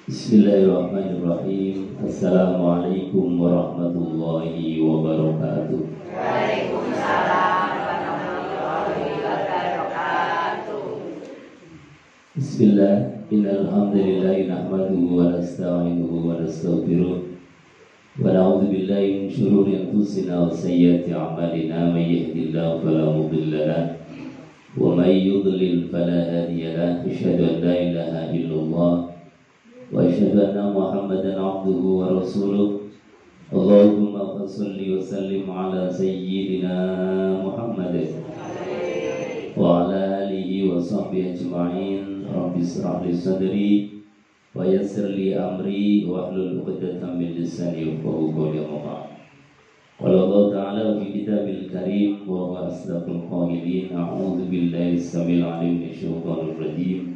Bismillahirrahmanirrahim. Assalamualaikum warahmatullahi wabarakatuh. Waalaikumsalam warahmatullahi wabarakatuh. Bismillah. Innal hamdalillah nahmaduhu wa nasta'inuhu wa nastaghfiruh wa na'udzu billahi min shururi anfusina wa sayyiati a'malina. May yahdihillahu fala mudilla lahu wa may yudlil fala hadiya lahu. Asyhadu an la ilaha illallah wa asyhadu anna Muhammadan abduhu wa rasuluh. Allahumma shalli wa sallim ala sayyidina Muhammad wa ala alihi wa sahbihi ajma'in. Rabbi shrah li sadri wa yassir li amri wa hlul 'uqdatam min lisani yafqahu qawli. Qala Allah ta'ala fi kitabil karim wa huwa asdaqul qailin. A'udzu billahi as-sami'il 'alim minasy syaithanir rajim.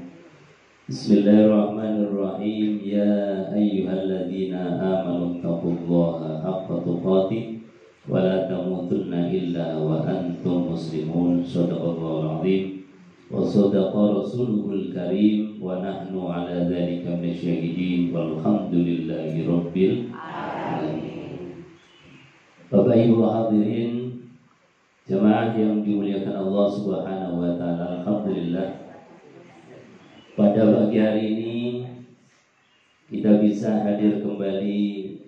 Bismillahirrahmanirrahim. Ya ayyuhalladzina amanu taqullaha haqqa tuqatih wa la tamutunna illa wa antum muslimun. Shadaqallahul 'azim wa shadaqa rasuluhul karim wa nahnu 'ala dzalika minasyahidin walhamdulillahi rabbil alamin. Bapak Ibu hadirin jemaah yang dimuliakan Allah Subhanahu wa taala, alhamdulillah pada pagi hari ini kita bisa hadir kembali,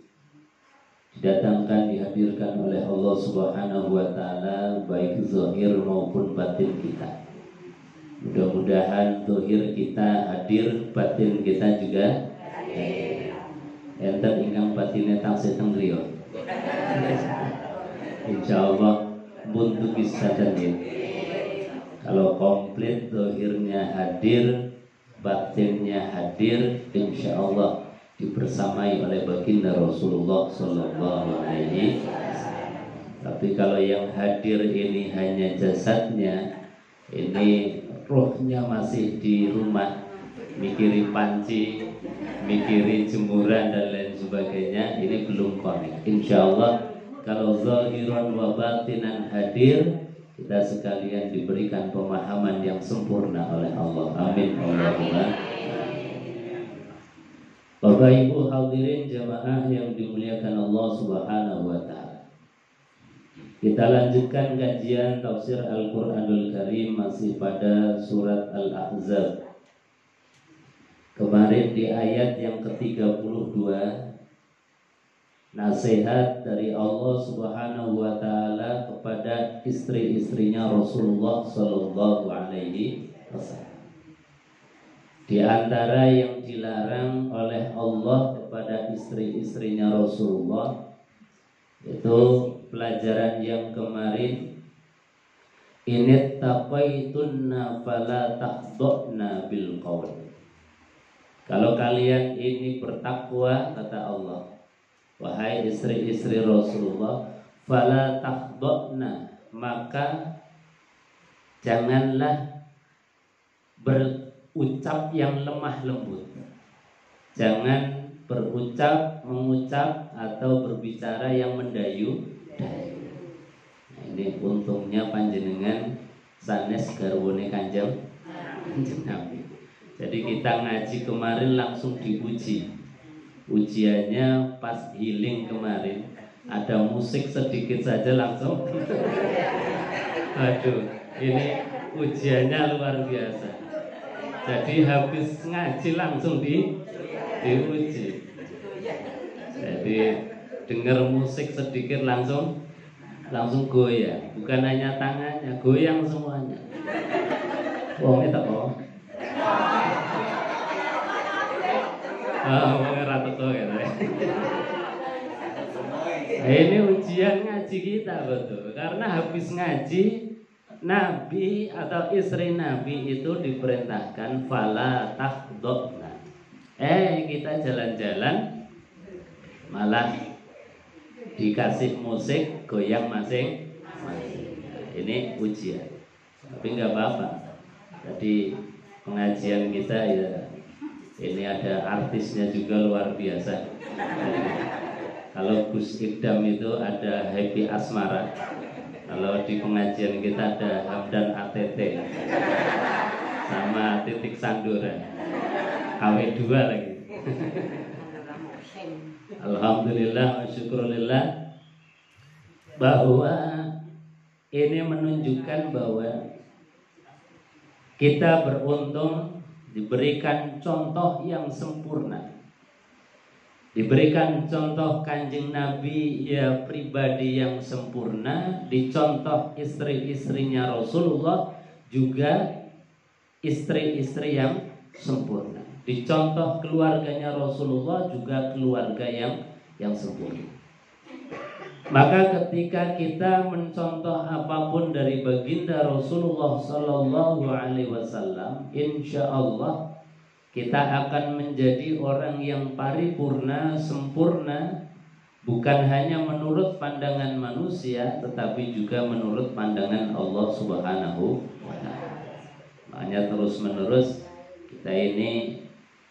dihadirkan oleh Allah Subhanahu wa taala, baik zahir maupun batin kita. Mudah-mudahan zahir kita hadir, batin kita juga hadir. Enten ingkang batine taksih teng griya. Insyaallah buntu bisa hadir. Kalau komplit zahirnya hadir, batinnya hadir, insya Allah dibersamai oleh baginda Rasulullah Sallallahu Alaihi Wasallam. Tapi kalau yang hadir ini hanya jasadnya, ini rohnya masih di rumah, mikiri panci, mikiri jemuran dan lain sebagainya, ini belum connect. Insya Allah kalau zahiran wa batinan hadir, kita sekalian diberikan pemahaman yang sempurna oleh Allah. Amin. Allahumma. Bapak Ibu hadirin jamaah yang dimuliakan Allah Subhanahu wa taala. Kita lanjutkan kajian tafsir Al-Qur'anul Karim masih pada surat Al-Ahzab. Kemarin di ayat yang ke-32, nasihat dari Allah Subhanahu wa taala kepada istri-istrinya Rasulullah sallallahu alaihi wasallam. Di antara yang dilarang oleh Allah kepada istri-istrinya Rasulullah itu pelajaran yang kemarin, init taqaitunna fala tahdhna bil qaul. Kalau kalian ini bertakwa, kata Allah, wahai istri-istri Rasulullah, fala takhdhna, maka janganlah berucap yang lemah lembut. Jangan mengucap atau berbicara yang mendayu. Nah, ini untungnya panjenengan sanes garwane Kanjeng Nabi. Jadi kita ngaji kemarin langsung diuji. Ujiannya pas healing kemarin, ada musik sedikit saja langsung aduh, ini ujiannya luar biasa. Jadi habis ngaji langsung diuji. Jadi dengar musik sedikit langsung goyang. Bukan hanya tangannya, goyang semuanya. Wong itu kok ini ujian ngaji kita betul. Karena habis ngaji, Nabi atau istri Nabi itu diperintahkan fala takhdhna. Kita jalan-jalan malah dikasih musik goyang masing-masing. Ini ujian. Tapi nggak apa-apa. Jadi pengajian kita ya, ini ada artisnya juga luar biasa. Kalau Gus Idam itu ada Happy Asmara. Kalau di pengajian kita ada Hamdan ATT sama Titik Sandura. KW2 lagi. Alhamdulillah wa syukurillah bahwa ini menunjukkan bahwa kita beruntung diberikan contoh yang sempurna, diberikan contoh Kanjeng Nabi ya pribadi yang sempurna, dicontoh istri-istrinya Rasulullah juga istri-istri yang sempurna, dicontoh keluarganya Rasulullah juga keluarga yang sempurna. Maka ketika kita mencontoh apapun dari baginda Rasulullah Sallallahu Alaihi Wasallam, insya Allah kita akan menjadi orang yang paripurna, sempurna, bukan hanya menurut pandangan manusia, tetapi juga menurut pandangan Allah Subhanahu wa Ta'ala. Makanya terus-menerus kita ini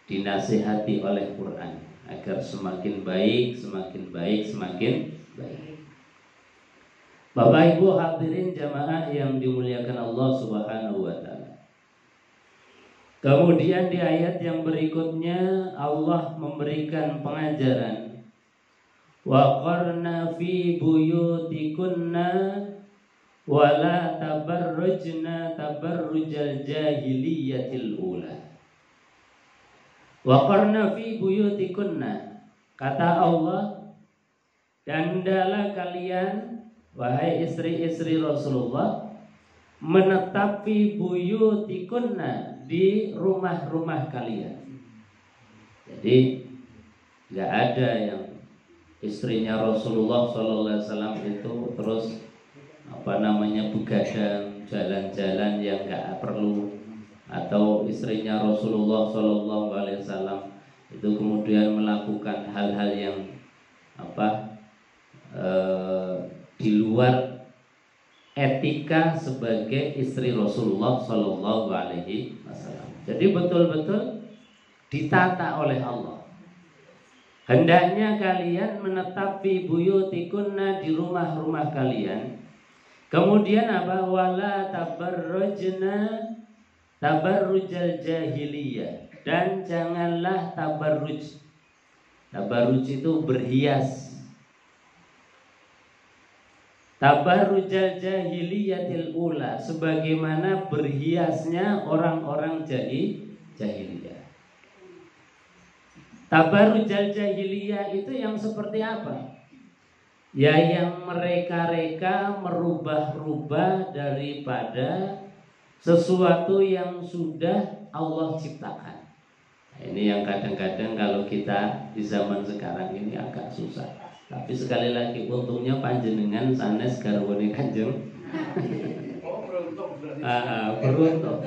dinasihati oleh Quran agar semakin baik, semakin baik, semakin baik. Bapak Ibu hadirin jamaah yang dimuliakan Allah Subhanahu wa Ta'ala. Kemudian di ayat yang berikutnya Allah memberikan pengajaran, wa qarna fi buyutikunna wa la tabarrujna tabarrujal jahiliyatil ula. Wa qarna fi buyutikunna, kata Allah, dan hendaklah kalian wahai istri-istri Rasulullah menetapi buyutikunna, di rumah-rumah kalian. Jadi nggak ada yang istrinya Rasulullah SAW itu terus begadang jalan-jalan yang nggak perlu, atau istrinya Rasulullah SAW itu kemudian melakukan hal-hal yang di luar etika sebagai istri Rasulullah Sallallahu Alaihi Wasallam. Jadi betul-betul ditata oleh Allah. Hendaknya kalian menetapi buyutikunna, di rumah-rumah kalian. Kemudian apa? Wala tabarrujna tabarrujal jahiliyah, dan janganlah tabarruj. Tabarruj itu berhias. Tabarrujal jahiliyatil ula, sebagaimana berhiasnya orang-orang jahiliyah. Tabarrujal jahiliyah itu yang seperti apa? Ya yang mereka-reka merubah-rubah daripada sesuatu yang sudah Allah ciptakan. Nah, ini yang kadang-kadang kalau kita di zaman sekarang ini agak susah. Tapi sekali lagi untungnya panjenengan sanes garwane Kanjeng. Beruntung.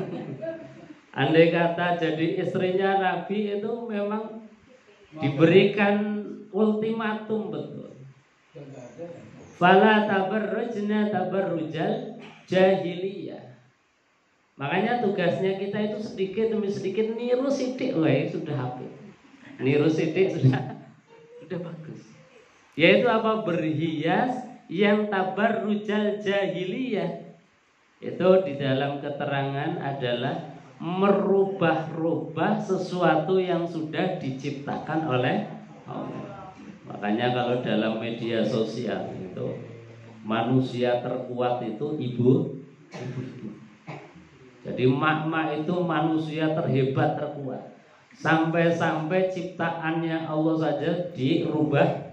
Andai kata jadi istrinya Nabi itu memang diberikan ultimatum betul. Fala tabarrujna tabarrujal jahiliyah. Makanya tugasnya kita itu sedikit demi sedikit niru sidik, sudah hafal. Niru sidik sudah bagus. Yaitu apa? Berhias yang tabarrujal jahiliyah. Itu di dalam keterangan adalah merubah-rubah sesuatu yang sudah diciptakan oleh Allah. Makanya kalau dalam media sosial itu manusia terkuat itu ibu. Jadi mak-mak itu manusia terhebat, terkuat. Sampai-sampai ciptaannya Allah saja dirubah.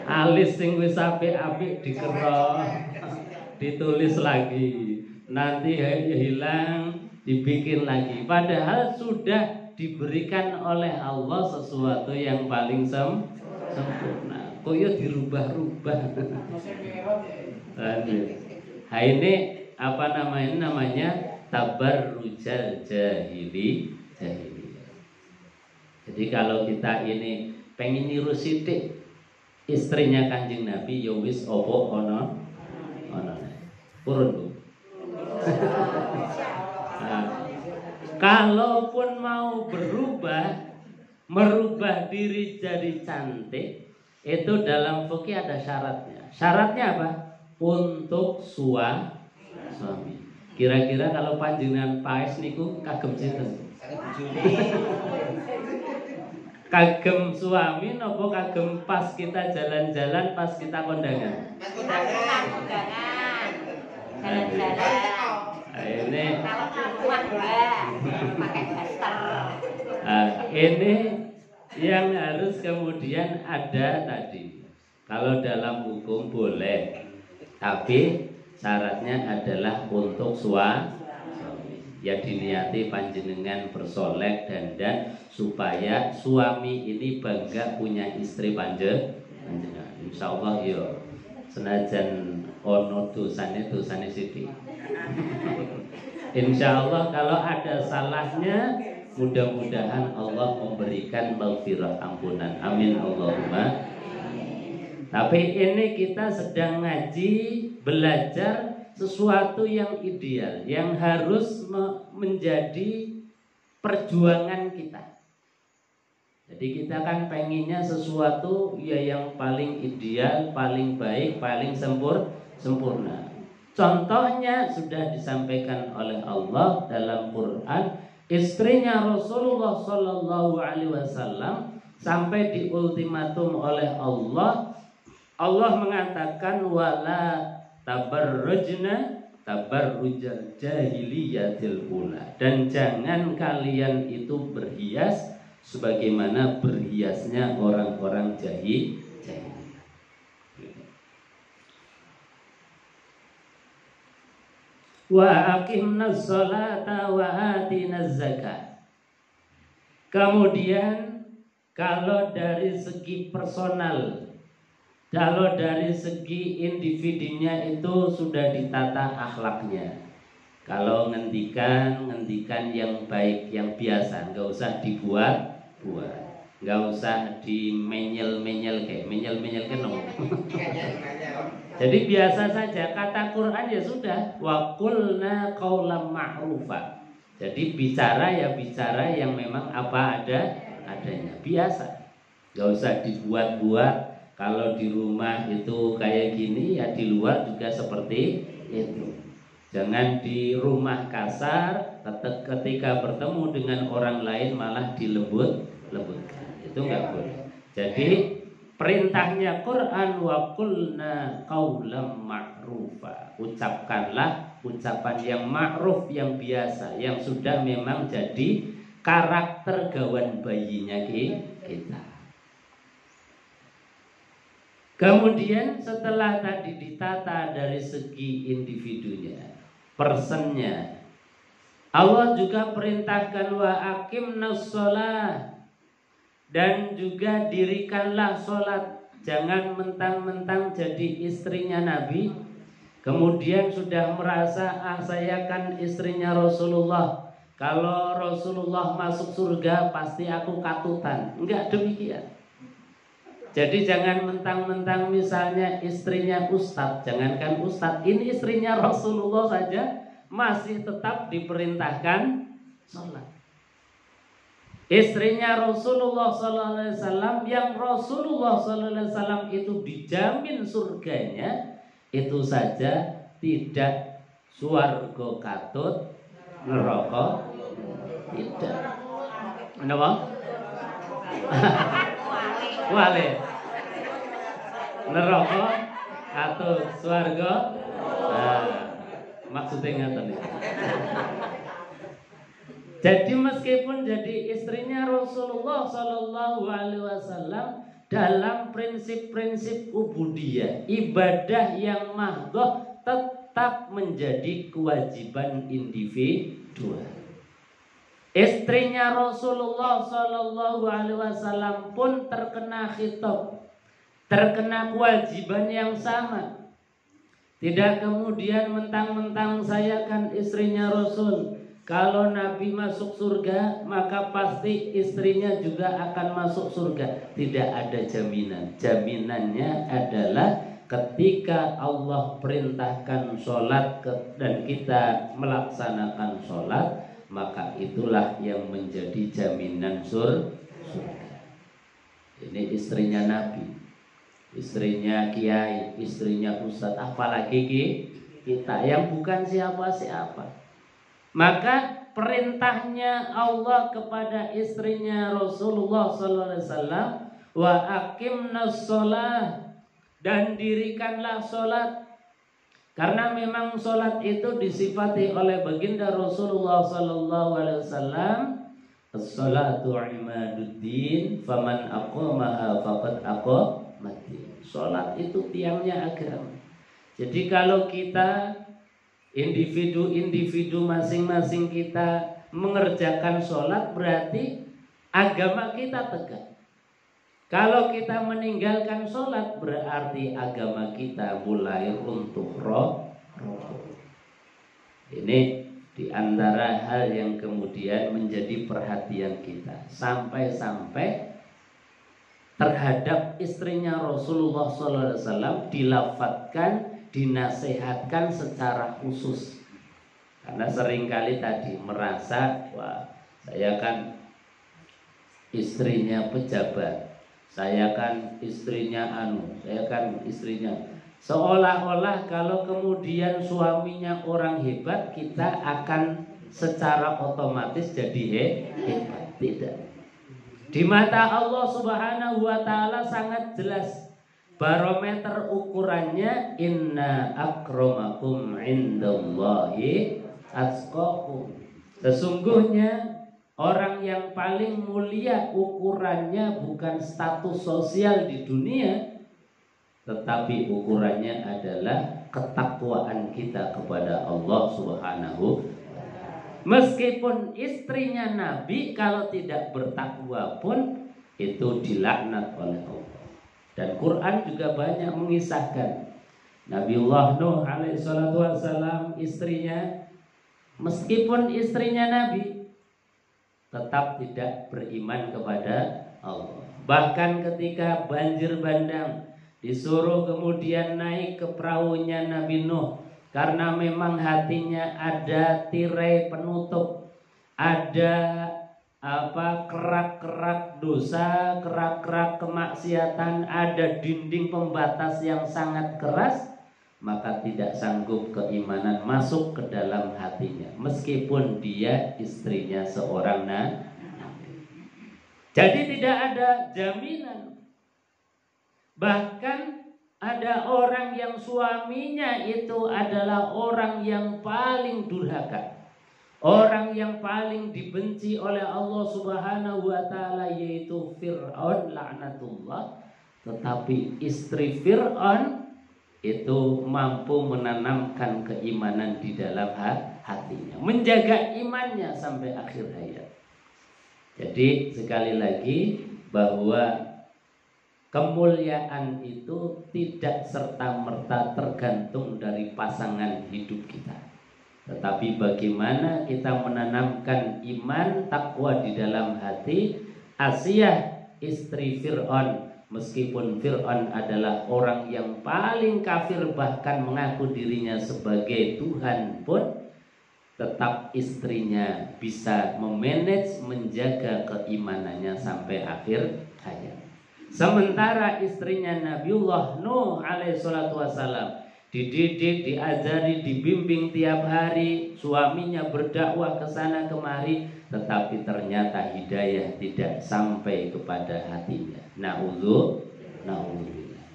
Alis sing wis apik-apik dikerok, ditulis lagi, nanti hilang, dibikin lagi. Padahal sudah diberikan oleh Allah sesuatu yang paling sempurna. Kok ya dirubah-rubah. Nah, ini apa namanya? Namanya tabarrujal jahiliyah. Jadi kalau kita ini pengen niru sithik istrinya Kanjeng Nabi, ya wis opo ono purun Bu. Nah, kalaupun mau merubah diri jadi cantik, itu dalam fikih ada syaratnya. Syaratnya apa? Untuk suami. Kira-kira kalau panjenengan paes niku kagem sinten? Kagem suami nopo kagem pas kita jalan-jalan, pas kita kondangan? Kondangan. Jalan-jalan. Ini Kalau rumah enggak pakai daster. Ini yang harus kemudian ada tadi. Kalau dalam hukum boleh, tapi syaratnya adalah untuk suami. Ya diniati panjenengan bersolek dandan supaya suami ini bangga punya istri panjenengan. Insya Allah ya senajan ono dosane sithik. Insya Allah kalau ada salahnya, mudah-mudahan Allah memberikan maghfirah ampunan. Amin Allahumma. Tapi ini kita sedang ngaji, belajar sesuatu yang ideal, yang harus menjadi perjuangan kita. Jadi kita kan pengennya sesuatu ya yang paling ideal, paling baik, paling sempurna. Contohnya sudah disampaikan oleh Allah dalam Quran, istrinya Rasulullah Shallallahu Alaihi Wasallam sampai diultimatum oleh Allah. Allah mengatakan wala tabarrujna tabarrujal jahiliyatil ula, dan jangan kalian itu berhias sebagaimana berhiasnya orang-orang jahiliyah. Wa aqimnas sholata wa atinaz zakat. Kemudian kalau dari segi personal, kalau dari segi individunya itu sudah ditata akhlaknya. Kalau ngendikan yang baik, yang biasa, nggak usah dibuat-buat, nggak usah dimenyel-menyel kayak menyel-menyel kan. Jadi biasa saja, kata Quran ya sudah, wa qulna qaulan ma'rufa. Jadi bicara ya bicara yang memang apa adanya, biasa, nggak usah dibuat-buat. Kalau di rumah itu kayak gini, ya di luar juga seperti itu. Jangan di rumah kasar, ketika bertemu dengan orang lain malah dilembutkan. Itu enggak boleh. Jadi perintahnya Quran wa qulna qaulan ma'rufa. Ucapkanlah ucapan yang ma'ruf, yang biasa, yang sudah memang jadi karakter gawan bayinya kita. Kemudian setelah tadi ditata dari segi individunya, personnya, Allah juga perintahkan wa aqimnas shalah, dan juga dirikanlah sholat. Jangan mentang-mentang jadi istrinya Nabi, kemudian sudah merasa saya kan istrinya Rasulullah, kalau Rasulullah masuk surga pasti aku katutan. Enggak demikian. Jadi jangan mentang-mentang misalnya istrinya Ustadz, jangankan Ustadz, ini istrinya Rasulullah saja masih tetap diperintahkan sholat. Istrinya Rasulullah SAW yang Rasulullah SAW itu dijamin surganya, itu saja tidak swarga katut, neraka tidak. Kenapa? Wale neraka atau swarga, maksudnya ngaten. Jadi meskipun jadi istrinya Rasulullah Shallallahu Alaihi Wasallam, dalam prinsip-prinsip ubudiyah, ibadah yang mahdhah tetap menjadi kewajiban individual. Istrinya Rasulullah Shallallahu Alaihi Wasallam pun terkena khitab, terkena kewajiban yang sama. Tidak kemudian mentang-mentang saya kan istrinya Rasul, kalau Nabi masuk surga maka pasti istrinya juga akan masuk surga. Tidak ada jaminan. Jaminannya adalah ketika Allah perintahkan sholat dan kita melaksanakan sholat, maka itulah yang menjadi jaminan surga. Ini istrinya Nabi, istrinya kiai, istrinya ustadz, apalagi kita yang bukan siapa-siapa. Maka perintahnya Allah kepada istrinya Rasulullah SAW, wa aqimnas sholah, dan dirikanlah sholat. Karena memang sholat itu disifati oleh baginda Rasulullah SAW, as-sholatu imaduddin, faman aqamaha faqad aqamaddin. Sholat itu tiangnya agama. Jadi kalau kita individu-individu masing-masing kita mengerjakan sholat, berarti agama kita tegak. Kalau kita meninggalkan sholat, berarti agama kita mulai runtuh roh. Ini di antara hal yang kemudian menjadi perhatian kita. Sampai-sampai terhadap istrinya Rasulullah SAW dilafadzkan, dinasehatkan secara khusus. Karena seringkali tadi merasa, wah, saya kan istrinya pejabat, saya kan istrinya saya kan istrinya. Seolah-olah kalau kemudian suaminya orang hebat, kita akan secara otomatis jadi hebat. Tidak. Di mata Allah Subhanahu wa Ta'ala sangat jelas. Barometer ukurannya, inna akramakum indallahi atqakum. Sesungguhnya orang yang paling mulia ukurannya bukan status sosial di dunia, tetapi ukurannya adalah ketakwaan kita kepada Allah Subhanahu. Meskipun istrinya Nabi, kalau tidak bertakwa pun itu dilaknat oleh Allah. Dan Quran juga banyak mengisahkan Nabiullah Nuh alaihissalatu wassalam, istrinya, meskipun istrinya Nabi, tetap tidak beriman kepada Allah. Bahkan ketika banjir bandang, disuruh kemudian naik ke perahunya Nabi Nuh, karena memang hatinya ada tirai penutup, ada kerak-kerak dosa, kerak-kerak kemaksiatan, ada dinding pembatas yang sangat keras, maka tidak sanggup keimanan masuk ke dalam hatinya, meskipun dia istrinya seorang nabi. Jadi tidak ada jaminan. Bahkan ada orang yang suaminya itu adalah orang yang paling durhaka, orang yang paling dibenci oleh Allah Subhanahu wa Ta'ala, yaitu Fir'aun laknatullah. Tetapi istri Fir'aun itu mampu menanamkan keimanan di dalam hatinya, menjaga imannya sampai akhir hayat. Jadi sekali lagi bahwa kemuliaan itu tidak serta-merta tergantung dari pasangan hidup kita, tetapi bagaimana kita menanamkan iman, takwa di dalam hati. Asiyah istri Fir'aun, meskipun Fir'aun adalah orang yang paling kafir, bahkan mengaku dirinya sebagai Tuhan pun, tetap istrinya bisa memanage, menjaga keimanannya sampai akhir hayat. Sementara istrinya Nabiullah Nuh alaihissalatu wassalam dididik, diajari, dibimbing tiap hari, suaminya berdakwah ke sana kemari, tetapi ternyata hidayah tidak sampai kepada hatinya. Na'udzubillah.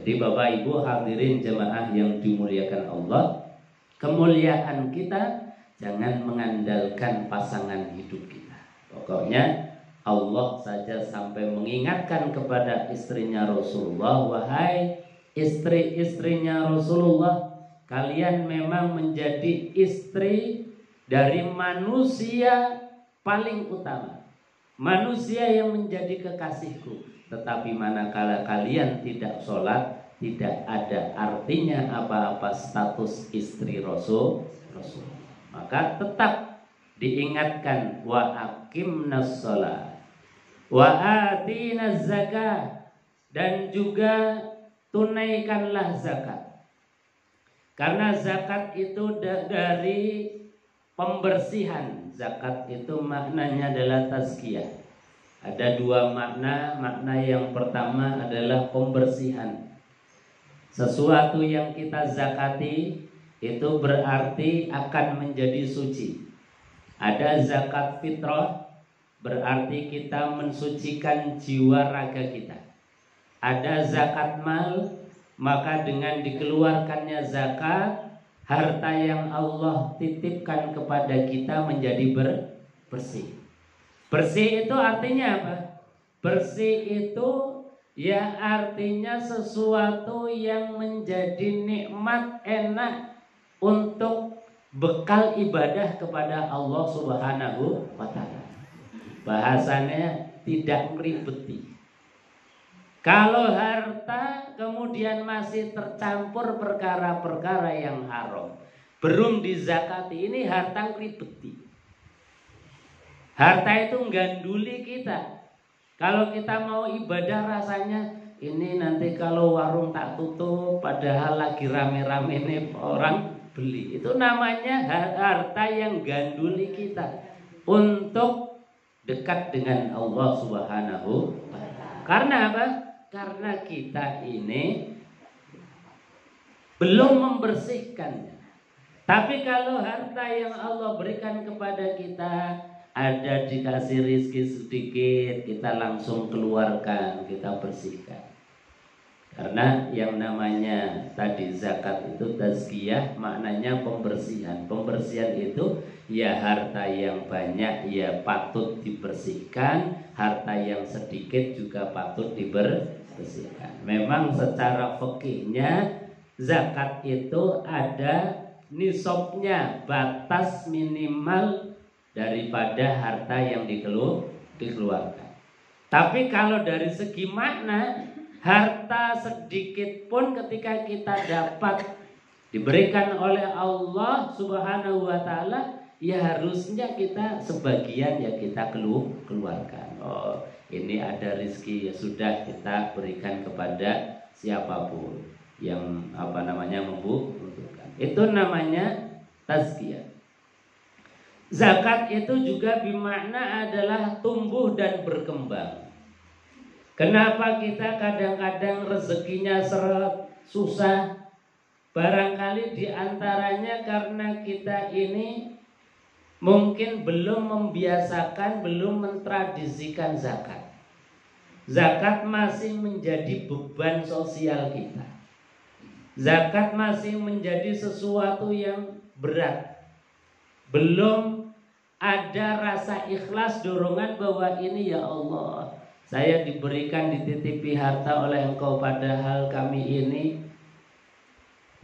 Jadi Bapak Ibu hadirin jemaah yang dimuliakan Allah, kemuliaan kita jangan mengandalkan pasangan hidup kita. Pokoknya Allah saja sampai mengingatkan kepada istrinya Rasulullah, wahai istri-istrinya Rasulullah, kalian memang menjadi istri dari manusia paling utama, manusia yang menjadi kekasihku. Tetapi manakala kalian tidak sholat, tidak ada artinya apa-apa status istri Rasul. Maka tetap diingatkan, wa aqimnas sholat wa atinaz zakah, dan juga tunaikanlah zakat. Karena zakat itu dari pembersihan. Zakat itu maknanya adalah tazkiyah. Ada dua makna. Makna yang pertama adalah pembersihan. Sesuatu yang kita zakati itu berarti akan menjadi suci. Ada zakat fitrah, berarti kita mensucikan jiwa raga kita. Ada zakat mal, maka dengan dikeluarkannya zakat, harta yang Allah titipkan kepada kita menjadi bersih. Bersih itu artinya apa? Bersih itu ya artinya sesuatu yang menjadi nikmat, enak untuk bekal ibadah kepada Allah Subhanahu wa ta'ala. Bahasanya tidak meribeti. Kalau harta kemudian masih tercampur perkara-perkara yang haram, belum dizakati, ini harta meribeti. Harta itu ganduli kita. Kalau kita mau ibadah rasanya ini nanti kalau warung tak tutup, padahal lagi rame-rame nih orang beli. Itu namanya harta yang ganduli kita untuk dekat dengan Allah Subhanahu wa ta'ala. Karena apa? Karena kita ini belum membersihkannya. Tapi kalau harta yang Allah berikan kepada kita, ada dikasih rizki sedikit, kita langsung keluarkan, kita bersihkan. Karena yang namanya tadi zakat itu tazkiyah, maknanya pembersihan. Pembersihan itu ya harta yang banyak ya patut dibersihkan, harta yang sedikit juga patut dibersihkan. Memang secara fikihnya zakat itu ada nisabnya, batas minimal daripada harta yang dikeluarkan. Tapi kalau dari segi makna, harta sedikit pun ketika kita dapat diberikan oleh Allah Subhanahu wa ta'ala, ya harusnya kita sebagian ya kita keluarkan. Oh, ini ada rezeki, ya sudah kita berikan kepada siapapun yang membutuhkan. Itu namanya tazkiyah. Zakat itu juga bermakna adalah tumbuh dan berkembang. Kenapa kita kadang-kadang rezekinya seret, susah? Barangkali diantaranya karena kita ini mungkin belum membiasakan, belum mentradisikan zakat. Zakat masih menjadi beban sosial kita. Zakat masih menjadi sesuatu yang berat. Belum ada rasa ikhlas, dorongan bahwa ini ya Allah, saya diberikan, dititipi harta oleh Engkau, padahal kami ini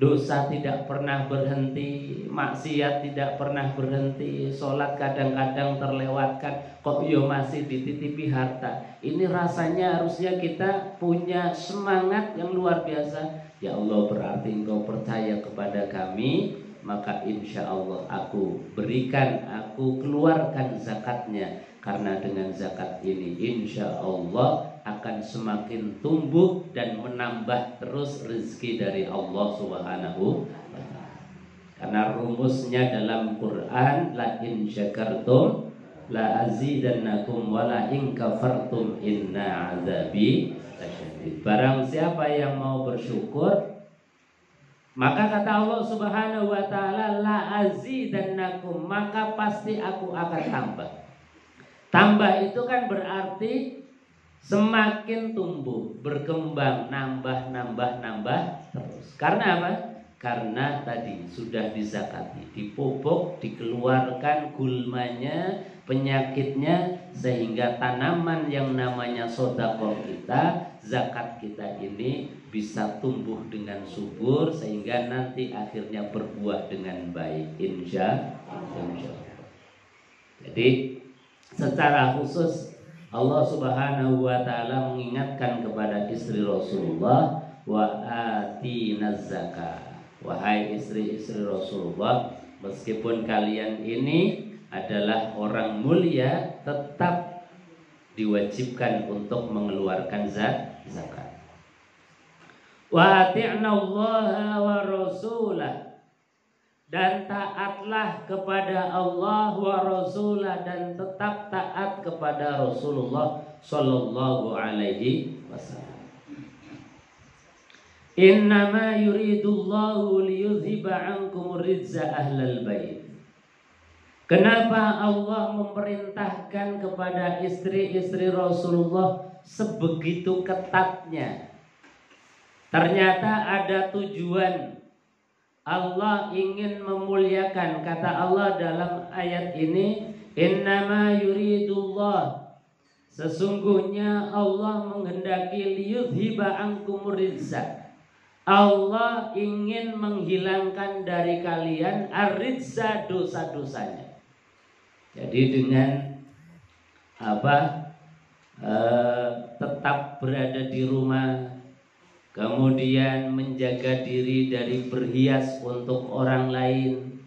dosa tidak pernah berhenti, maksiat tidak pernah berhenti, sholat kadang-kadang terlewatkan, kok yo masih dititipi harta. Ini rasanya harusnya kita punya semangat yang luar biasa. Ya Allah, berarti Engkau percaya kepada kami, maka insya Allah aku berikan, aku keluarkan zakatnya. Karena dengan zakat ini insya Allah akan semakin tumbuh dan menambah terus rezeki dari Allah Subhanahu wa ta'ala. Karena rumusnya dalam Quran, la in syakartum la azidannakum wa la in kafartum inna azabi lasyadid. Barang siapa yang mau bersyukur, maka kata Allah Subhanahu wa ta'ala, la azidannakum, maka pasti aku akan tambah. Tambah itu kan berarti semakin tumbuh, berkembang, nambah terus. Karena apa? Karena tadi sudah dizakati, dipupuk, dikeluarkan gulmanya, penyakitnya, sehingga tanaman yang namanya sedekah kita, zakat kita ini bisa tumbuh dengan subur, sehingga nanti akhirnya berbuah dengan baik, insya Allah. Jadi secara khusus Allah Subhanahu wa ta'ala mengingatkan kepada istri Rasulullah, wa atinaz zakah. Wahai istri-istri Rasulullah, meskipun kalian ini adalah orang mulia, tetap diwajibkan untuk mengeluarkan zakat. Wa ati'na Allah wa rasulah, dan taatlah kepada Allah wa rasulah, dan tetap taat kepada Rasulullah sallallahu alaihi wasallam. Innama yuridullahu liyudhiba ankum rizza ahlal bait. Kenapa Allah memerintahkan kepada istri-istri Rasulullah sebegitu ketatnya? Ternyata ada tujuan. Allah ingin memuliakan. Kata Allah dalam ayat ini, innama yuridullah, sesungguhnya Allah menghendaki liyudhiba ankum rizza. Allah ingin menghilangkan dari kalian ar-rizza, dosa-dosanya. Jadi dengan tetap berada di rumah, kemudian menjaga diri dari berhias untuk orang lain,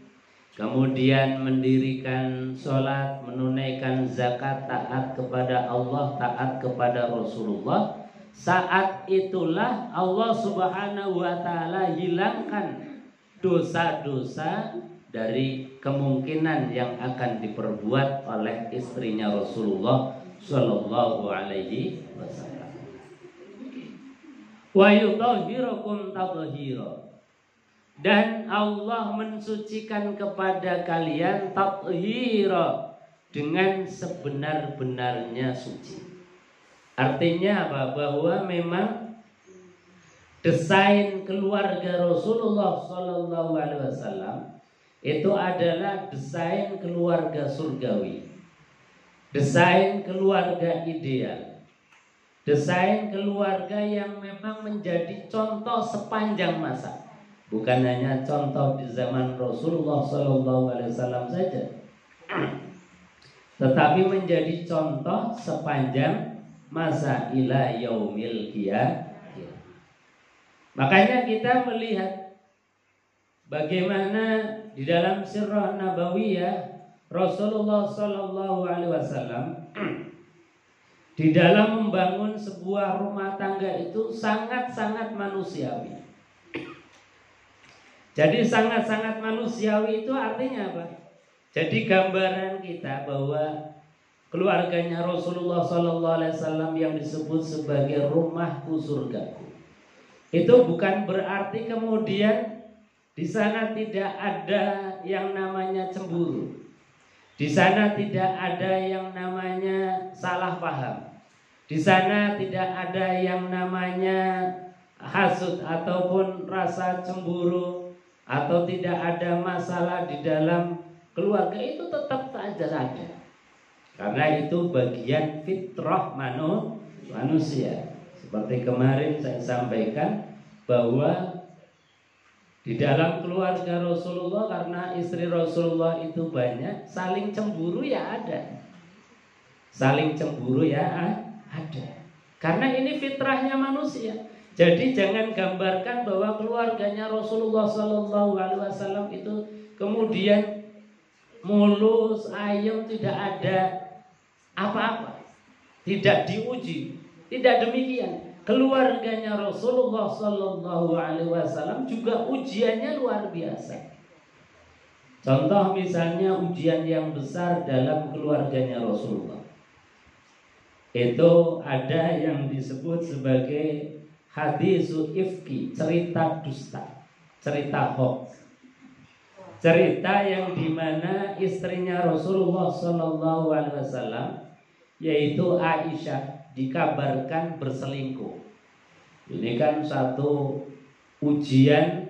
kemudian mendirikan sholat, menunaikan zakat, taat kepada Allah, taat kepada Rasulullah. Saat itulah Allah Subhanahu wa ta'ala hilangkan dosa-dosa dari kemungkinan yang akan diperbuat oleh istrinya Rasulullah Shallallahu alaihi wasallam. Wa yutahhirukum tathhira, dan Allah mensucikan kepada kalian tathhira, dengan sebenar-benarnya suci. Artinya apa? Bahwa memang desain keluarga Rasulullah Shallallahu alaihi wasallam itu adalah desain keluarga surgawi, desain keluarga ideal, desain keluarga yang memang menjadi contoh sepanjang masa. Bukan hanya contoh di zaman Rasulullah SAW saja, tetapi menjadi contoh sepanjang masa ila yaumil qiyamah. Makanya kita melihat bagaimana di dalam sirah nabawiyah Rasulullah SAW di dalam membangun sebuah rumah tangga itu sangat-sangat manusiawi. Jadi sangat-sangat manusiawi itu artinya apa? Jadi gambaran kita bahwa keluarganya Rasulullah SAW yang disebut sebagai rumahku surgaku, itu bukan berarti kemudian di sana tidak ada yang namanya cemburu, di sana tidak ada yang namanya salah paham, di sana tidak ada yang namanya hasud ataupun rasa cemburu, atau tidak ada masalah di dalam keluarga. Itu tetap saja ada, karena itu bagian fitrah manusia. Seperti kemarin saya sampaikan bahwa di dalam keluarga Rasulullah, karena istri Rasulullah itu banyak, saling cemburu ya ada. Saling cemburu ya ada. Karena ini fitrahnya manusia. Jadi jangan gambarkan bahwa keluarganya Rasulullah SAW itu kemudian mulus, ayem, tidak ada apa-apa, tidak diuji. Tidak demikian. Keluarganya Rasulullah SAW juga ujiannya luar biasa. Contoh misalnya ujian yang besar dalam keluarganya Rasulullah, itu ada yang disebut sebagai hadisul ifki, cerita dusta, cerita hoax. Cerita yang dimana istrinya Rasulullah SAW, yaitu Aisyah, dikabarkan berselingkuh. Ini kan satu ujian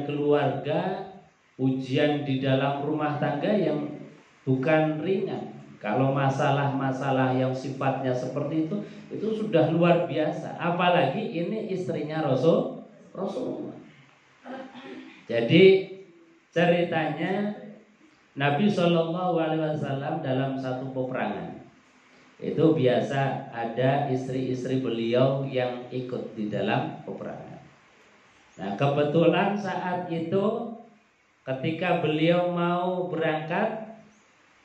keluarga, ujian di dalam rumah tangga yang bukan ringan. Kalau masalah-masalah yang sifatnya seperti itu sudah luar biasa. Apalagi ini istrinya Rasulullah. Jadi ceritanya Nabi SAW dalam satu peperangan itu biasa ada istri-istri beliau yang ikut di dalam peperangan. Nah, kebetulan saat itu ketika beliau mau berangkat,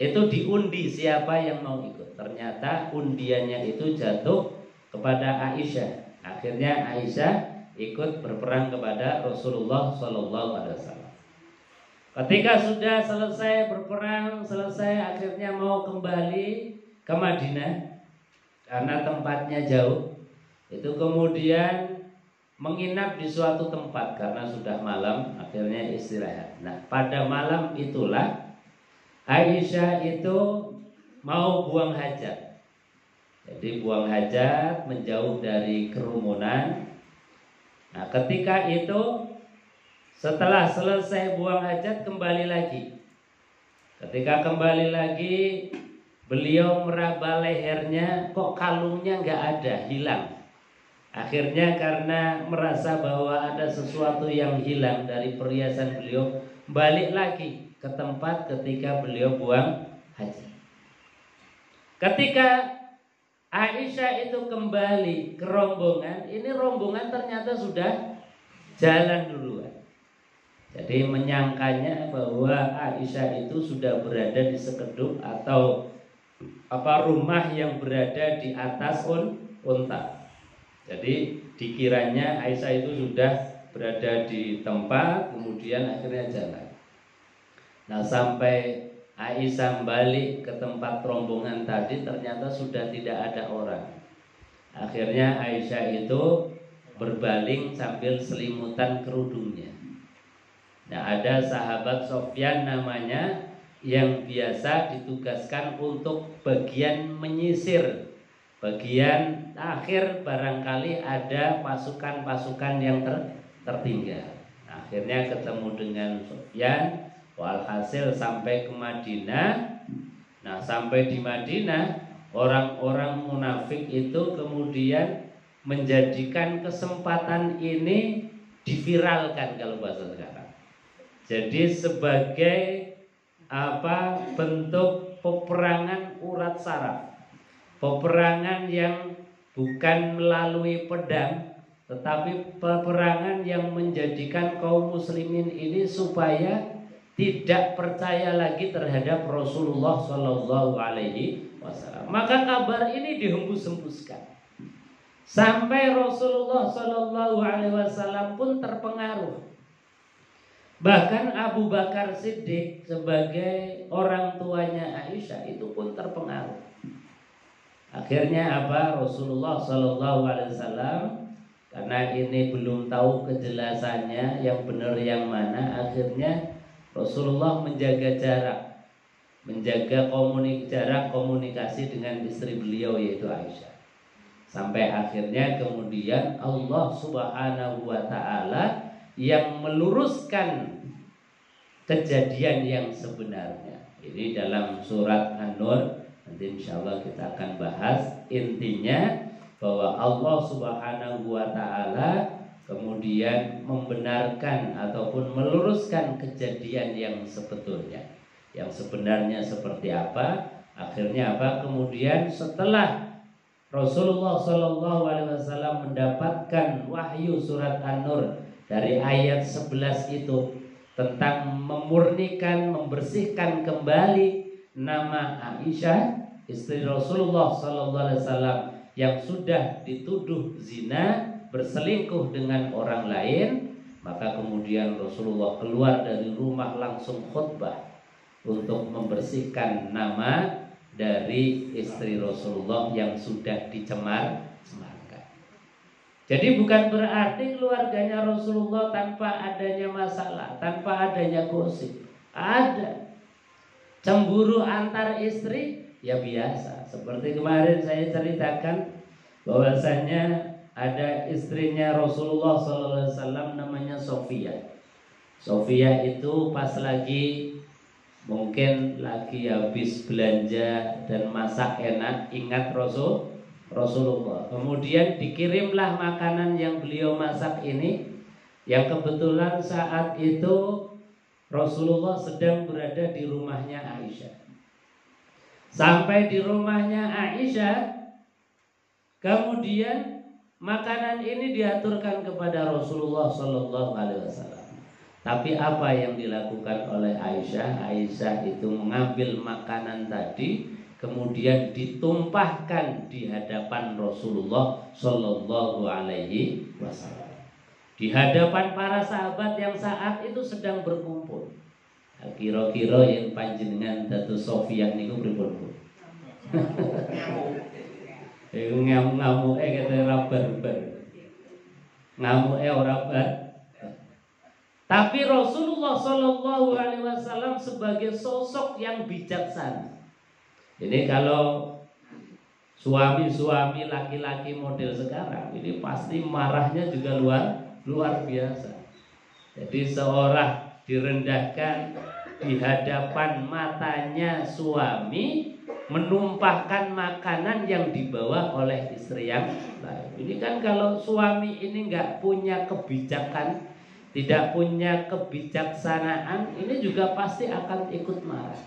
itu diundi siapa yang mau ikut. Ternyata undiannya itu jatuh kepada Aisyah. Akhirnya Aisyah ikut berperang kepada Rasulullah SAW. Ketika sudah selesai berperang, akhirnya mau kembali ke Madinah karena tempatnya jauh. Itu kemudian menginap di suatu tempat karena sudah malam, akhirnya istirahat. Nah, pada malam itulah Aisyah itu mau buang hajat. Jadi buang hajat menjauh dari kerumunan. Nah, ketika itu setelah selesai buang hajat kembali lagi. Ketika kembali lagi, beliau meraba lehernya, kok kalungnya nggak ada, hilang. Akhirnya karena merasa bahwa ada sesuatu yang hilang dari perhiasan beliau, balik lagi ke tempat ketika beliau buang haji. Ketika Aisyah itu kembali ke rombongan, ini rombongan ternyata sudah jalan duluan. Jadi menyangkanya bahwa Aisyah itu sudah berada di sekeduk atau rumah yang berada di atas unta. Jadi dikiranya Aisyah itu sudah berada di tempat, kemudian akhirnya jalan. Nah, sampai Aisyah balik ke tempat rombongan tadi, ternyata sudah tidak ada orang. Akhirnya Aisyah itu berbaling sambil selimutan kerudungnya. Nah, ada sahabat Sofyan namanya yang biasa ditugaskan untuk bagian menyisir. Bagian akhir barangkali ada pasukan-pasukan yang tertinggal. Nah, akhirnya ketemu dengan Sofyan, walhasil sampai ke Madinah. Nah, sampai di Madinah, orang-orang munafik itu kemudian menjadikan kesempatan ini diviralkan kalau bahasa sekarang. Jadi sebagai bentuk peperangan urat saraf, peperangan yang bukan melalui pedang, tetapi peperangan yang menjadikan kaum muslimin ini supaya tidak percaya lagi terhadap Rasulullah Shallallahu Alaihi Wasallam. Maka kabar ini dihembus-hembuskan sampai Rasulullah Shallallahu Alaihi Wasallam pun terpengaruh. Bahkan Abu Bakar Siddiq sebagai orang tuanya Aisyah itu pun terpengaruh. Akhirnya Rasulullah Shallallahu Alaihi Wasallam, karena ini belum tahu kejelasannya yang benar yang mana, akhirnya Rasulullah menjaga jarak, menjaga jarak komunikasi dengan istri beliau yaitu Aisyah. Sampai akhirnya kemudian Allah Subhanahu wa Ta'ala yang meluruskan kejadian yang sebenarnya. Ini dalam surat An-Nur, nanti insya Allah kita akan bahas. Intinya bahwa Allah Subhanahu wa Ta'ala kemudian membenarkan ataupun meluruskan kejadian yang sebetulnya. Yang sebenarnya seperti apa? Akhirnya kemudian setelah Rasulullah Shallallahu Alaihi Wasallam mendapatkan wahyu surat An-Nur dari ayat 11 itu tentang memurnikan, membersihkan kembali nama Aisyah istri Rasulullah Sallallahu Alaihi Wasallam yang sudah dituduh zina, berselingkuh dengan orang lain, maka kemudian Rasulullah keluar dari rumah langsung khutbah untuk membersihkan nama dari istri Rasulullah yang sudah dicemarkan. Jadi bukan berarti keluarganya Rasulullah tanpa adanya masalah, tanpa adanya gosip. Ada cemburu antar istri, ya biasa. Seperti kemarin saya ceritakan bahwasanya ada istrinya Rasulullah SAW namanya Sofia. Sofia itu pas lagi mungkin lagi habis belanja dan masak enak, ingat Rasulullah. Kemudian dikirimlah makanan yang beliau masak ini, yang kebetulan saat itu Rasulullah sedang berada di rumahnya Aisyah. Sampai di rumahnya Aisyah, kemudian makanan ini diaturkan kepada Rasulullah Shallallahu Alaihi Wasallam. Tapi apa yang dilakukan oleh Aisyah? Aisyah itu mengambil makanan tadi, kemudian ditumpahkan di hadapan Rasulullah Shallallahu Alaihi Wasallam, di hadapan para sahabat yang saat itu sedang berkumpul. Kira-kira yang panjenengan dados Sofia niku pripun Bu? Ngamuk-ngamuk kata rabar-bar. ngamuke ora bar. Tapi Rasulullah Shallallahu Alaihi Wasallam sebagai sosok yang bijaksana. Jadi kalau suami-suami laki-laki model sekarang ini pasti marahnya juga luar biasa. Jadi seorang direndahkan di hadapan matanya suami, menumpahkan makanan yang dibawa oleh istri yang lain. Ini kan kalau suami ini nggak punya kebijakan, tidak punya kebijaksanaan, ini juga pasti akan ikut marah.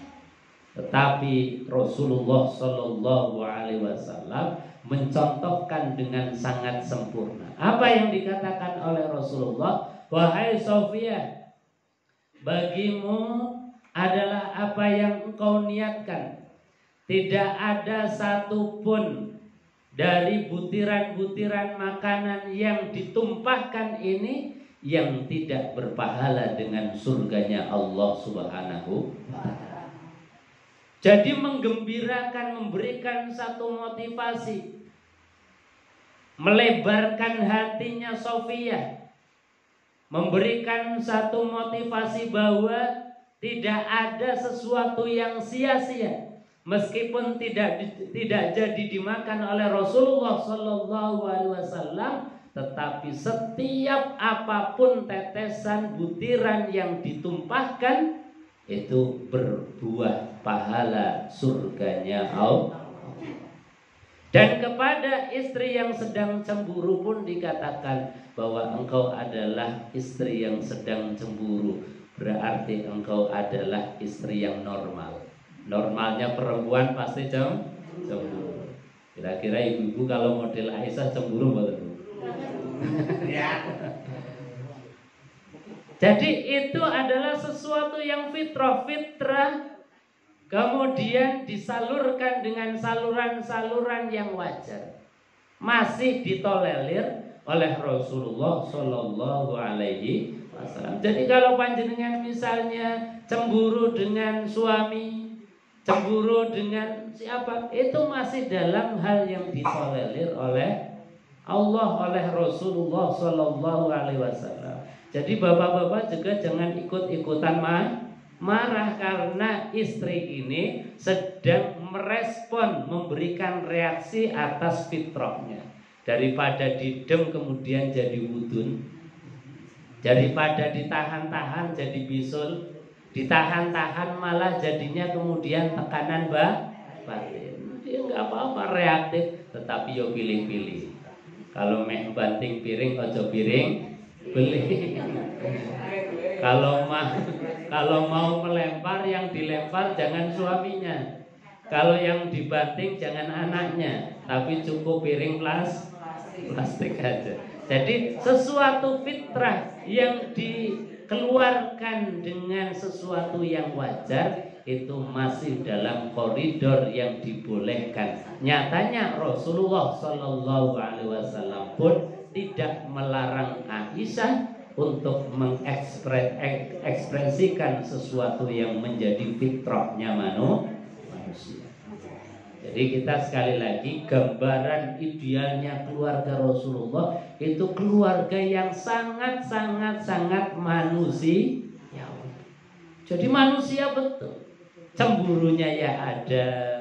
Tetapi Rasulullah Shallallahu Alaihi Wasallam mencontohkan dengan sangat sempurna. Apa yang dikatakan oleh Rasulullah? Wahai Sofia, bagimu adalah apa yang engkau niatkan. Tidak ada satupun dari butiran-butiran makanan yang ditumpahkan ini yang tidak berpahala dengan surganya Allah Subhanahu wa Ta'ala. Jadi menggembirakan, memberikan satu motivasi, melebarkan hatinya Sofia, memberikan satu motivasi bahwa tidak ada sesuatu yang sia-sia, meskipun tidak jadi dimakan oleh Rasulullah Shallallahu Alaihi Wasallam, tetapi setiap apapun tetesan butiran yang ditumpahkan itu berbuah pahala surganya Allah. Dan kepada istri yang sedang cemburu pun dikatakan bahwa engkau adalah istri yang sedang cemburu, berarti engkau adalah istri yang normal. Normalnya perempuan pasti cemburu. Kira-kira ibu-ibu kalau model Aisyah cemburu betul? Ya. Jadi itu adalah sesuatu yang fitrah, kemudian disalurkan dengan saluran-saluran yang wajar, masih ditolerir oleh Rasulullah Shallallahu Alaihi Wasallam. Jadi kalau panjenengan misalnya cemburu dengan suami, cemburu dengan siapa, itu masih dalam hal yang ditolerir oleh Allah, oleh Rasulullah Shallallahu Alaihi Wasallam. Jadi bapak-bapak juga jangan ikut-ikutan marah karena istri ini sedang merespon, memberikan reaksi atas fitrahnya. Daripada didem kemudian jadi wudun, daripada ditahan-tahan jadi bisul, ditahan-tahan malah jadinya kemudian tekanan batin. Dia nggak apa-apa reaktif, tetapi yo pilih-pilih. Kalau meh banting piring ojo piring beli. Kalau mau melempar, yang dilempar jangan suaminya. Kalau yang dibanting jangan anaknya, tapi cukup piring plastik aja. Jadi sesuatu fitrah yang dikeluarkan dengan sesuatu yang wajar itu masih dalam koridor yang dibolehkan. Nyatanya Rasulullah Shallallahu Alaihi Wasallam pun tidak melarang Aisyah untuk mengekspresikan sesuatu yang menjadi fitrahnya manusia. Jadi kita sekali lagi, gambaran idealnya keluarga Rasulullah itu keluarga yang sangat manusia. Jadi manusia betul. Cemburunya ya ada,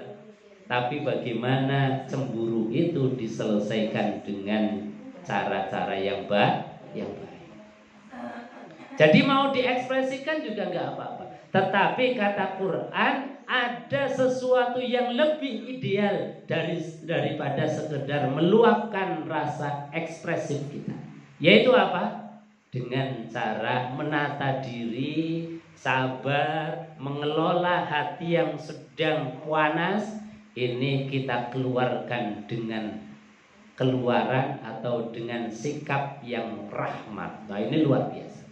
tapi bagaimana cemburu itu diselesaikan dengan cara-cara yang baik. Jadi mau diekspresikan juga nggak apa-apa. Tetapi kata Quran, ada sesuatu yang lebih ideal daripada sekedar meluapkan rasa ekspresif kita. Yaitu apa? Dengan cara menata diri, sabar, mengelola hati yang sedang panas. Ini kita keluarkan dengan keluaran atau dengan sikap yang rahmat. Nah ini luar biasa.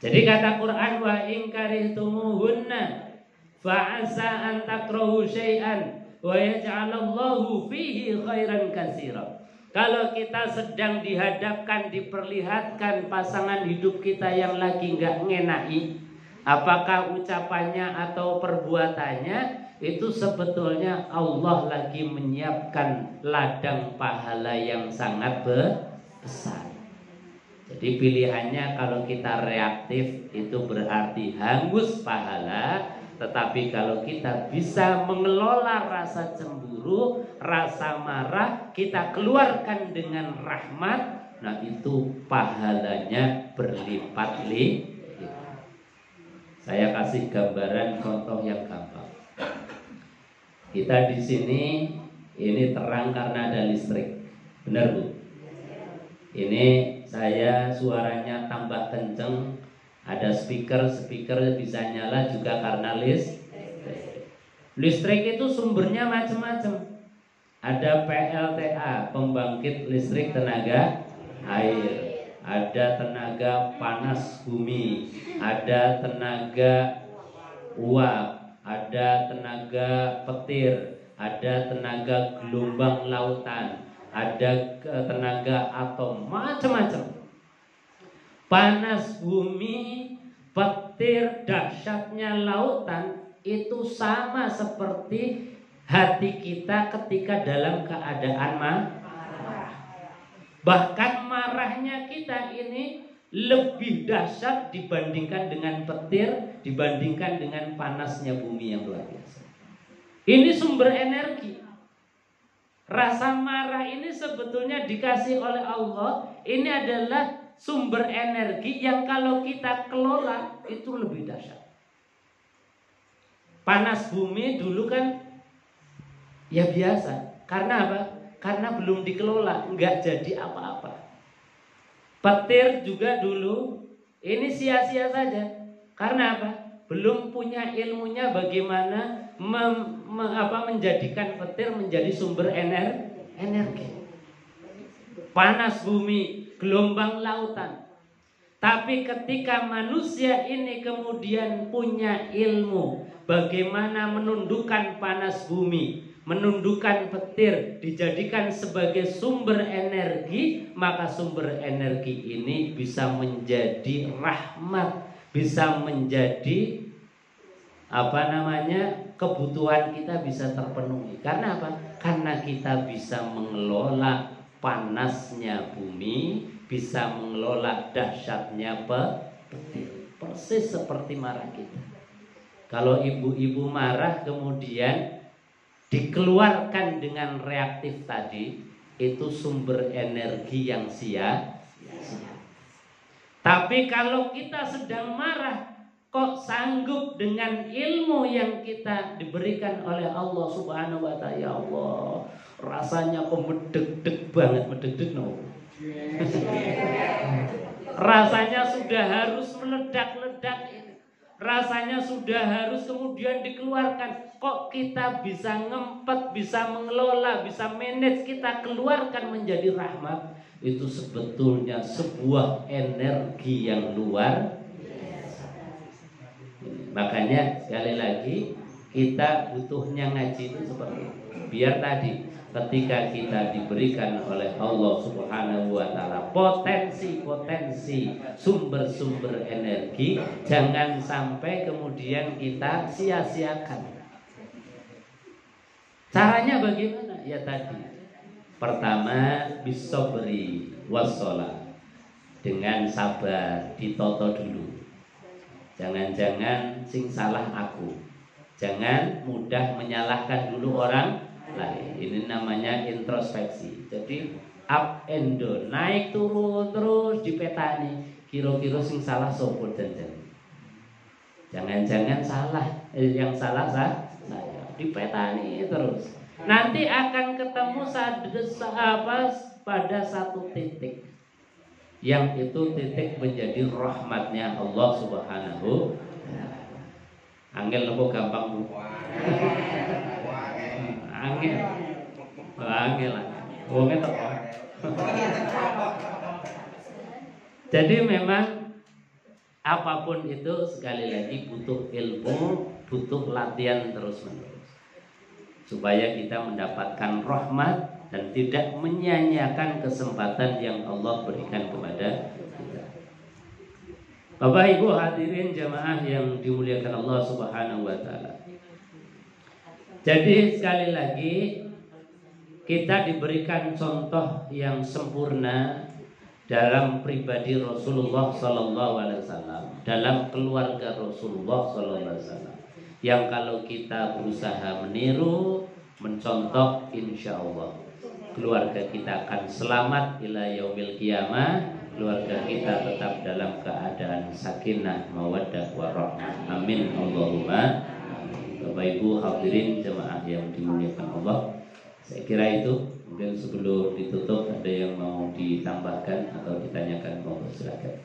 Jadi kata Quran, wa in karihtumuhunna fa'asa an takrahu syai'an wa yaj'alallahu fihi khairan katsira. Kalau kita sedang dihadapkan, diperlihatkan pasangan hidup kita yang lagi nggak ngenai, apakah ucapannya atau perbuatannya, itu sebetulnya Allah lagi menyiapkan ladang pahala yang sangat besar. Jadi pilihannya kalau kita reaktif itu berarti hangus pahala. Tetapi kalau kita bisa mengelola rasa cemburu, rasa marah, kita keluarkan dengan rahmat, nah itu pahalanya berlipat-lipat. Saya kasih gambaran contoh yang gampang. Kita di sini ini terang karena ada listrik, benar Bu? Ini saya suaranya tambah kenceng, ada speaker bisa nyala juga karena listrik itu sumbernya macam-macam. Ada PLTA, pembangkit listrik tenaga air, ada tenaga panas bumi, ada tenaga uap, ada tenaga petir, ada tenaga gelombang lautan, ada tenaga atom, macam-macam. Panas bumi, petir, dahsyatnya lautan itu sama seperti hati kita ketika dalam keadaan marah. Bahkan marahnya kita ini lebih dahsyat dibandingkan dengan petir, dibandingkan dengan panasnya bumi yang luar biasa. Ini sumber energi. Rasa marah ini sebetulnya dikasih oleh Allah. Ini adalah sumber energi yang kalau kita kelola itu lebih dahsyat. Panas bumi dulu kan ya biasa. Karena apa? Karena belum dikelola, nggak jadi apa-apa. Petir juga dulu ini sia-sia saja. Karena apa? Belum punya ilmunya bagaimana menjadikan petir menjadi sumber energi. Panas bumi, gelombang lautan. Tapi ketika manusia ini kemudian punya ilmu bagaimana menundukkan panas bumi, menundukkan petir, dijadikan sebagai sumber energi, maka sumber energi ini bisa menjadi rahmat, bisa menjadi kebutuhan kita bisa terpenuhi. Karena apa? Karena kita bisa mengelola panasnya bumi, bisa mengelola dahsyatnya petir. Persis seperti marah kita. Kalau ibu-ibu marah kemudian dikeluarkan dengan reaktif tadi, itu sumber energi yang sia-sia. Tapi kalau kita sedang marah, kok sanggup dengan ilmu yang kita diberikan oleh Allah Subhanahu wa ta'ala, ya Allah, rasanya kok medeg-deg banget, medeg-deg no. Rasanya sudah harus meledak-ledak, rasanya sudah harus kemudian dikeluarkan. Kok kita bisa ngempet, bisa mengelola, bisa manage, kita keluarkan menjadi rahmat. Itu sebetulnya sebuah energi yang luar biasa. Makanya sekali lagi kita butuhnya ngaji itu seperti itu. Biar tadi ketika kita diberikan oleh Allah Subhanahu wa ta'ala potensi-potensi sumber-sumber energi, jangan sampai kemudian kita sia-siakan. Caranya bagaimana? Ya tadi, pertama bisobri wassalah, dengan sabar, ditoto dulu. Jangan-jangan sing salah aku. Jangan mudah menyalahkan dulu orang lain. Ini namanya introspeksi. Jadi up and down, naik turun terus dipetani. Kira-kira sing salah sopo jangan. Jangan-jangan salah, yang salah saya. Dipetani terus. Nanti akan ketemu pada satu titik, yang itu titik menjadi rahmatnya Allah Subhanahu. Angel nopo gampang Bu. Angel. Wonge teko. Jadi memang apapun itu sekali lagi butuh ilmu, butuh latihan terus-menerus supaya kita mendapatkan rahmat dan tidak menyia-nyiakan kesempatan yang Allah berikan kepada kita. Bapak Ibu hadirin jamaah yang dimuliakan Allah Subhanahu wa ta'ala. Jadi sekali lagi kita diberikan contoh yang sempurna dalam pribadi Rasulullah Sallallahu Alaihi Wasallam, dalam keluarga Rasulullah Sallallahu Alaihi Wasallam, yang kalau kita berusaha meniru, mencontoh, insya Allah keluarga kita akan selamat ila yaumil qiyamah. Keluarga kita tetap dalam keadaan sakinah, mawaddah, warahmah. Amin Allahumma. Bapak Ibu hadirin jemaah yang dimuliakan Allah, saya kira itu. Mungkin sebelum ditutup ada yang mau ditambahkan atau ditanyakan, mohon silakan.